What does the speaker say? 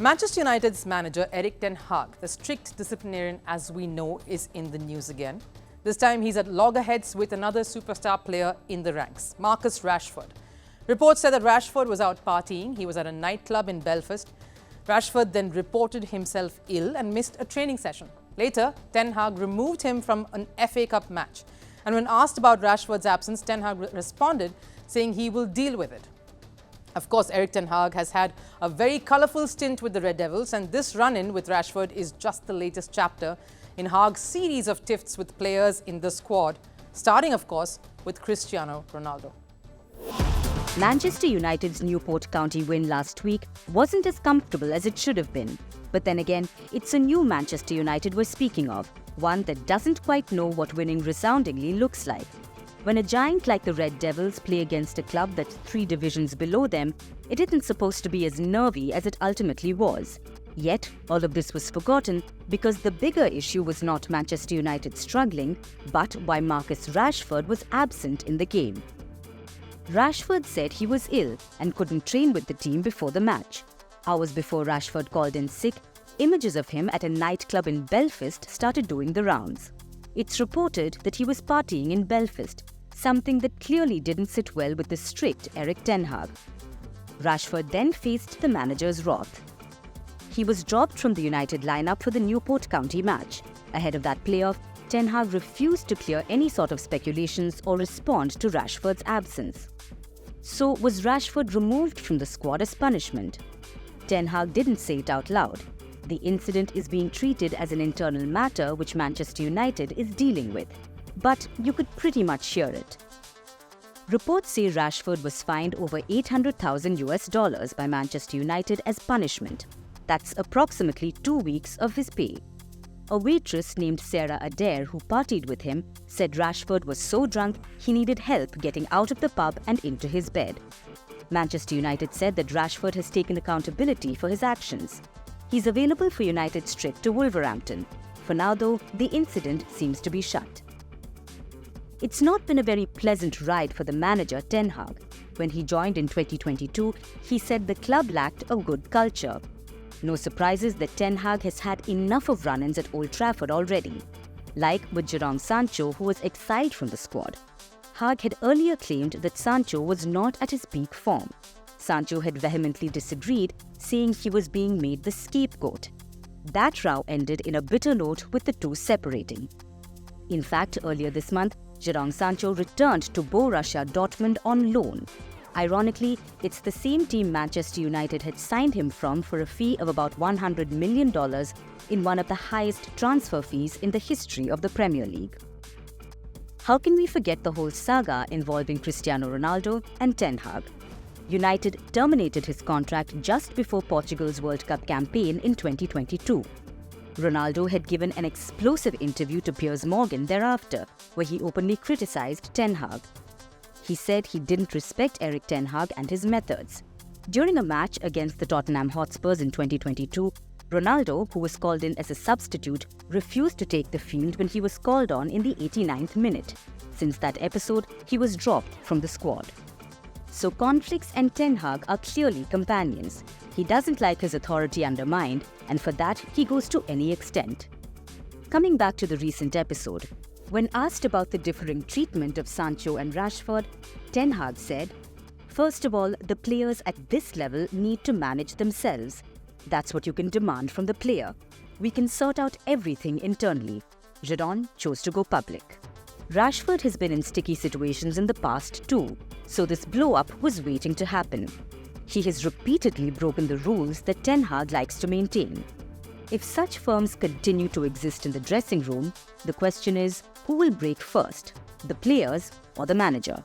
Manchester United's manager Erik Ten Hag, the strict disciplinarian as we know, is in the news again. This time he's at loggerheads with another superstar player in the ranks, Marcus Rashford. Reports said that Rashford was out partying. He was at a nightclub in Belfast. Rashford then reported himself ill and missed a training session. Later, Ten Hag removed him from an FA Cup match. And when asked about Rashford's absence, Ten Hag responded saying he will deal with it. Of course, Erik Ten Hag has had a very colourful stint with the Red Devils, and this run-in with Rashford is just the latest chapter in Hag's series of tiffs with players in the squad, starting, of course, with Cristiano Ronaldo. Manchester United's Newport County win last week wasn't as comfortable as it should have been. But then again, it's a new Manchester United we're speaking of, one that doesn't quite know what winning resoundingly looks like. When a giant like the Red Devils play against a club that's 3 divisions below them, it isn't supposed to be as nervy as it ultimately was. Yet, all of this was forgotten because the bigger issue was not Manchester United struggling, but why Marcus Rashford was absent in the game. Rashford said he was ill and couldn't train with the team before the match. Hours before Rashford called in sick, images of him at a nightclub in Belfast started doing the rounds. It's reported that he was partying in Belfast, something that clearly didn't sit well with the strict Erik Ten Hag. Rashford then faced the manager's wrath. He was dropped from the United lineup for the Newport County match. Ahead of that playoff, Ten Hag refused to clear any sort of speculations or respond to Rashford's absence. So was Rashford removed from the squad as punishment? Ten Hag didn't say it out loud. The incident is being treated as an internal matter which Manchester United is dealing with. But you could pretty much hear it. Reports say Rashford was fined over $800,000 by Manchester United as punishment. That's approximately 2 weeks of his pay. A waitress named Sarah Adair, who partied with him, said Rashford was so drunk he needed help getting out of the pub and into his bed. Manchester United said that Rashford has taken accountability for his actions. He's available for United's trip to Wolverhampton. For now, though, the incident seems to be shut. It's not been a very pleasant ride for the manager Ten Hag. When he joined in 2022, he said the club lacked a good culture. No surprises that Ten Hag has had enough of run-ins at Old Trafford already. Like with Jadon Sancho, who was exiled from the squad. Hag had earlier claimed that Sancho was not at his peak form. Sancho had vehemently disagreed, saying he was being made the scapegoat. That row ended in a bitter note with the two separating. In fact, earlier this month, Jadon Sancho returned to Borussia Dortmund on loan. Ironically, it's the same team Manchester United had signed him from for a fee of about $100 million in one of the highest transfer fees in the history of the Premier League. How can we forget the whole saga involving Cristiano Ronaldo and Ten Hag? United terminated his contract just before Portugal's World Cup campaign in 2022. Ronaldo had given an explosive interview to Piers Morgan thereafter, where he openly criticized Ten Hag. He said he didn't respect Erik Ten Hag and his methods. During a match against the Tottenham Hotspurs in 2022, Ronaldo, who was called in as a substitute, refused to take the field when he was called on in the 89th minute. Since that episode, he was dropped from the squad. So conflicts and Ten Hag are clearly companions. He doesn't like his authority undermined, and for that he goes to any extent. Coming back to the recent episode, when asked about the differing treatment of Sancho and Rashford, Ten Hag said, "First of all, the players at this level need to manage themselves. That's what you can demand from the player. We can sort out everything internally." Jadon chose to go public. Rashford has been in sticky situations in the past too, so this blow-up was waiting to happen. He has repeatedly broken the rules that Ten Hag likes to maintain. If such firms continue to exist in the dressing room, the question is, who will break first, the players or the manager?